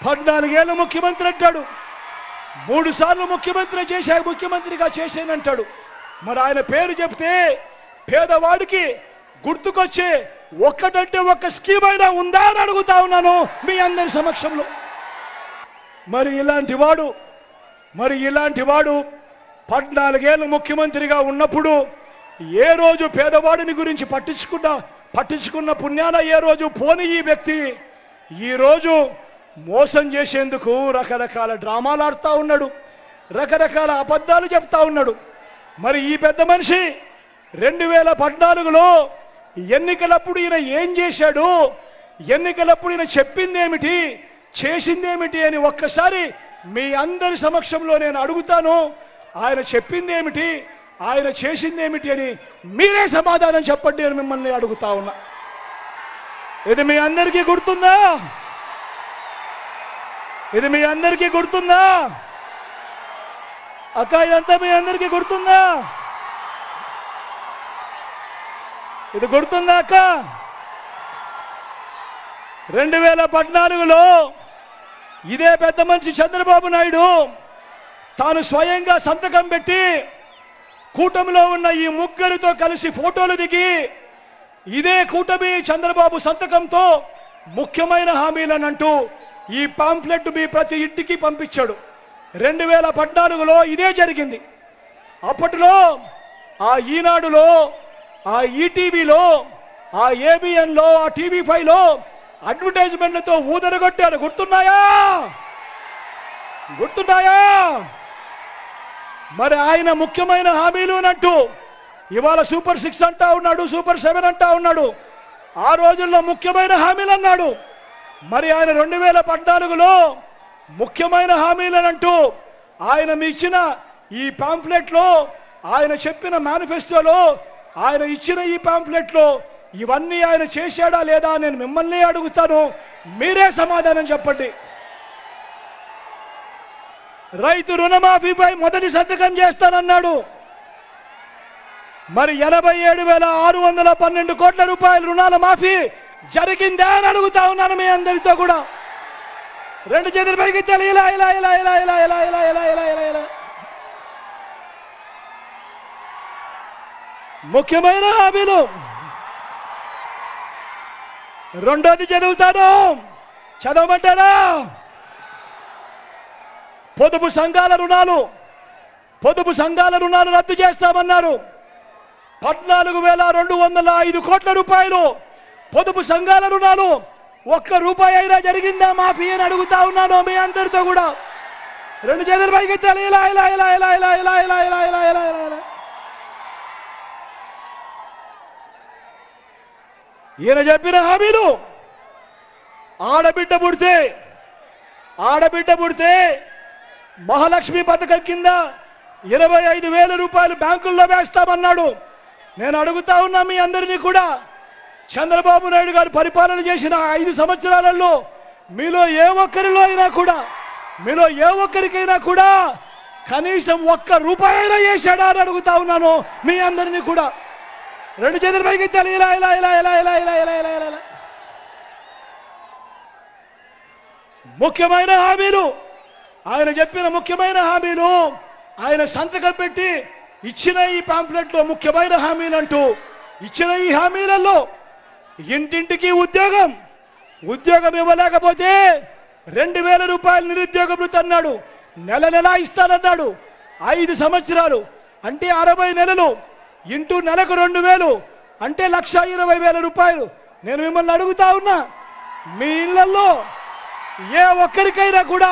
14 ఏళ్ళు ముఖ్యమంత్రి అంటాడు, 3 సార్లు ముఖ్యమంత్రిగా చేశానంటాడు. మరి ఆయన పేరు చెప్తే పేదవాడికి గుర్తుకొచ్చే ఒక్కటంటే ఒక్క స్కీమ్ అయినా ఉందా అని అడుగుతా ఉన్నాను మీ అందరి సమక్షంలో. మరి ఇలాంటి వాడు 14 ఏళ్ళు ముఖ్యమంత్రిగా ఉన్నప్పుడు ఏ రోజు పేదవాడిని గురించి పట్టించుకున్న పుణ్యాన ఏ రోజు పోని ఈ వ్యక్తి ఈ రోజు మోసం చేసేందుకు రకరకాల డ్రామాలు ఆడుతూ ఉన్నాడు, రకరకాల అబద్ధాలు చెప్తా ఉన్నాడు. మరి ఈ పెద్ద మనిషి 2014లో ఎన్నికలప్పుడు ఈయన ఏం చేశాడు, ఎన్నికలప్పుడు ఈయన చెప్పిందేమిటి, చేసిందేమిటి అని ఒక్కసారి మీ అందరి సమక్షంలో నేను అడుగుతాను. ఆయన చెప్పిందేమిటి, ఆయన చేసిందేమిటి అని మీరే సమాధానం చెప్పండి అని మిమ్మల్ని అడుగుతా ఉన్నా. ఇది మీ అందరికీ గుర్తుందా? అక్క, ఇదంతా మీ అందరికీ గుర్తుందా? ఇది గుర్తుందా అక్క? 2014లో ఇదే పెద్ద మనిషి చంద్రబాబు నాయుడు తాను స్వయంగా సంతకం పెట్టి కూటమిలో ఉన్న ఈ ముగ్గురితో కలిసి ఫోటోలు దిగి ఇదే కూటమి చంద్రబాబు సంతకంతో ముఖ్యమైన హామీలనంటూ ఈ పాంఫ్లెట్ మీ ప్రతి ఇంటికి పంపించాడు. 2014లో ఇదే జరిగింది. అప్పట్లో ఆ ఈనాడులో, ఆ ఈటీవీలో, ఆ ఏబిఎన్లో, ఆ టీవీ5లో అడ్వర్టైజ్మెంట్లతో ఊదరగొట్టారు. గుర్తున్నాయా? మరి ఆయన ముఖ్యమైన హామీలు అంటూ ఇవాళ సూపర్ 6 అంటా ఉన్నాడు, సూపర్ 7 అంటా ఉన్నాడు. ఆ రోజుల్లో ముఖ్యమైన హామీలు అన్నాడు. మరి ఆయన 2014లో ముఖ్యమైన హామీలనంటూ ఆయన మీ ఇచ్చిన ఈ పాంఫ్లెట్లో, ఆయన చెప్పిన మేనిఫెస్టోలో, ఆయన ఇచ్చిన ఈ పాంఫ్లెట్లో ఇవన్నీ ఆయన చేశాడా లేదా నేను మిమ్మల్ని అడుగుతాను. మీరే సమాధానం చెప్పండి. రైతు రుణమాఫీపై మొదటి సంతకం చేస్తానన్నాడు. మరి 87,612 కోట్ల రూపాయల రుణాల మాఫీ జరిగిందా అని అడుగుతా ఉన్నాను మీ అందరితో కూడా. 2 చేతులు పైకి ఎత్తాలి. ఇలా ముఖ్యమైన హామీలు. రెండోది చదువుతాను, చదవమంటారా? పొదుపు సంఘాల రుణాలు రద్దు చేస్తామన్నారు. 14,205 కోట్ల రూపాయలు పొదుపు సంఘాల రుణాలు, ఒక్క రూపాయి అయినా జరిగిందా మాఫీ అని అడుగుతా ఉన్నాను మీ అందరితో కూడా. 2 చేతులు పైకెత్తాలి. ఇలా ఈయన చెప్పిన హామీలు, ఆడబిడ్డ పుడితే మహాలక్ష్మి పథకం కింద 25,000 రూపాయలు బ్యాంకుల్లో వేస్తామన్నాడు. నేను అడుగుతా ఉన్నా మీ అందరినీ కూడా, చంద్రబాబు నాయుడు గారు పరిపాలన చేసిన 5 సంవత్సరాలలో మీలో ఏ ఒక్కరికైనా కూడా కనీసం 1 రూపాయి అయినా వేశాడా అని అడుగుతా ఉన్నాను మీ అందరినీ కూడా. 2 చేతులు పైకెత్తాలి. ఇలా ముఖ్యమైన హామీలు, ఆయన చెప్పిన ముఖ్యమైన హామీలు, ఆయన సంతకం పెట్టి ఇచ్చిన ఈ పాంఫ్లెట్లో ముఖ్యమైన హామీలు అంటూ ఇచ్చిన ఈ హామీలలో ఇంటింటికి ఉద్యోగం ఇవ్వలేకపోతే 2,000 రూపాయలు నిరుద్యోగ భృతి అన్నాడు. నెల ఇస్తానన్నాడు. 5 సంవత్సరాలు అంటే 60 నెలలు ఇంటూ నెలకు 2,000 అంటే 1,20,000 రూపాయలు. నేను మిమ్మల్ని అడుగుతా ఉన్నా, మీ ఇళ్లలో ఏ ఒక్కరికైనా కూడా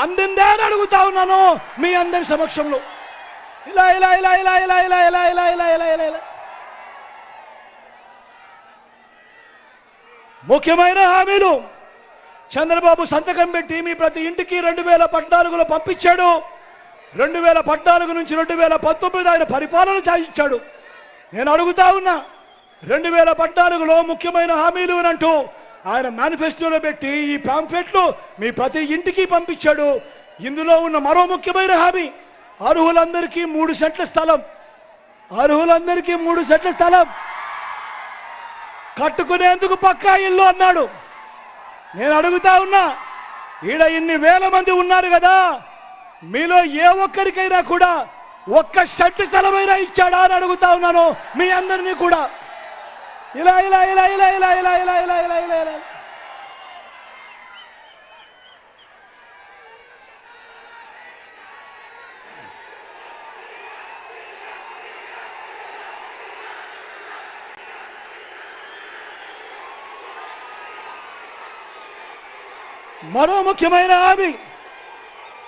అందిందా అని అడుగుతా ఉన్నాను మీ అందరి సమక్షంలో. ఇలా ముఖ్యమైన హామీలు చంద్రబాబు సంతకం పెట్టి మీ ప్రతి ఇంటికి 2014లో పంపించాడు. 2014 నుంచి 2019 ఆయన పరిపాలన సాగించాడు. నేను అడుగుతా ఉన్నా, 2014లో ముఖ్యమైన హామీలు అంటూ ఆయన మేనిఫెస్టోలో పెట్టి ఈ పాంఫ్లెట్లు మీ ప్రతి ఇంటికి పంపించాడు. ఇందులో ఉన్న మరో ముఖ్యమైన హామీ, అర్హులందరికీ 3 సెంట్ల స్థలం కట్టుకునేందుకు పక్కా ఇల్లు అన్నాడు. నేను అడుగుతా ఉన్నా, ఈడ ఇన్ని వేల మంది ఉన్నారు కదా, మీలో ఏ ఒక్కరికైనా కూడా ఒక్క షర్ట్ స్థలమైనా ఇచ్చాడా అని అడుగుతా ఉన్నాను మీ అందరినీ కూడా. ఇలా ఇలా ఇలా ఇలా ఇలా ఇలా ఇలా ఇలా ఇలా ఇలా ఇలా మరో ముఖ్యమైన హామీ,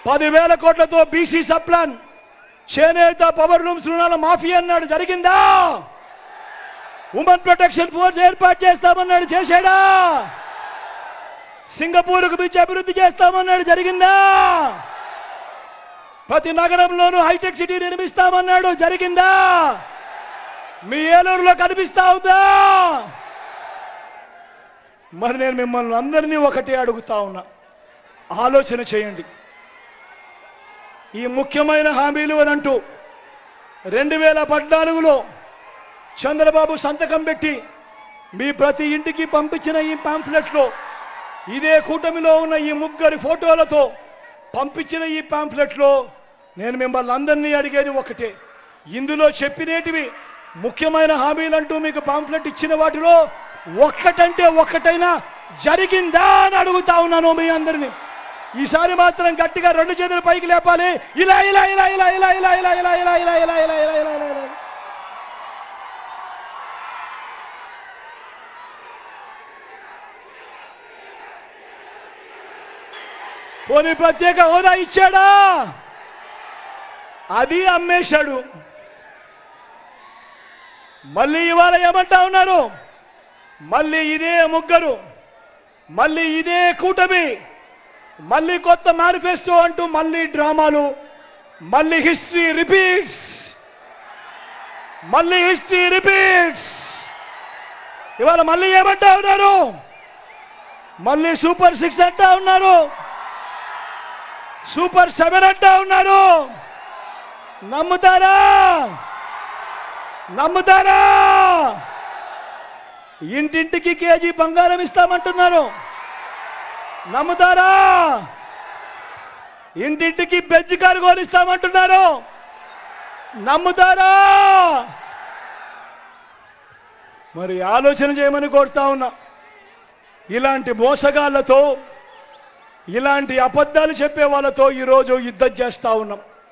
10,000 కోట్లతో బీసీ సప్లాన్, చేనేత పవర్ లూమ్స్ రుణాల మాఫీ అన్నాడు, జరిగిందా? ఉమెన్ ప్రొటెక్షన్ ఫోర్స్ ఏర్పాటు చేస్తామన్నాడు, చేశాడా? సింగపూర్కు మించి అభివృద్ధి చేస్తామన్నాడు, జరిగిందా? ప్రతి నగరంలోనూ హైటెక్ సిటీ నిర్మిస్తామన్నాడు, జరిగిందా? మీ ఏలూరులో కనిపిస్తా ఉందా? మరి నేను మిమ్మల్ని అందరినీ ఒకటే అడుగుతా ఉన్నా, ఆలోచన చేయండి. ఈ ముఖ్యమైన హామీలు అని అంటూ 2014లో చంద్రబాబు సంతకం పెట్టి మీ ప్రతి ఇంటికి పంపించిన ఈ పాంఫ్లెట్లో, ఇదే కూటమిలో ఉన్న ఈ ముగ్గురి ఫోటోలతో పంపించిన ఈ పాంఫ్లెట్లో నేను మిమ్మల్ని అందరినీ అడిగేది ఒకటే, ఇందులో చెప్పినేటివి ముఖ్యమైన హామీలంటూ మీకు పాంఫ్లెట్ ఇచ్చిన వాటిలో ఒక్కటంటే ఒక్కటైనా జరిగిందా అని అడుగుతా ఉన్నాను మీ అందరినీ. ఈసారి మాత్రం గట్టిగా 2 చేతులు పైకి లేపాలి. ఇలా ఇలా ఇలా ఇలా ఇలా ఇలా ఇలా ఇలా ఇలా ఇలా ఇలా ఇలా ఇలా ఇలా ఇలా ఇలా. పోనీ ప్రత్యేక హోదా ఇచ్చాడా? అది అమ్మేశాడు. మళ్ళీ ఇవాళ ఏమంటా ఉన్నారు? మళ్ళీ ఇదే ముగ్గురు, మళ్ళీ ఇదే కూటమి, మళ్ళీ కొత్త మేనిఫెస్టో అంటూ మళ్ళీ డ్రామాలు, మళ్ళీ హిస్టరీ రిపీట్స్, మళ్ళీ హిస్టరీ రిపీట్స్. ఇవాళ మళ్ళీ ఏమంటా ఉన్నారు? మళ్ళీ సూపర్ 6 అంటా ఉన్నారు, సూపర్ 7 అంటా ఉన్నారు. నమ్ముతారా? నమ్ముతారా? ఇంటింటికి కేజీ బంగారం ఇస్తామంటున్నారు, నమ్ముతారా? ఇంటింటికి బెంజ్ కారు కొనిస్తామంటున్నారు, నమ్ముతారా? మరి ఆలోచన చేయమని కోరుతా ఉన్నా. ఇలాంటి మోసగాళ్లతో, ఇలాంటి అబద్ధాలు చెప్పే వాళ్ళతో ఈరోజు యుద్ధం చేస్తా ఉన్నాం.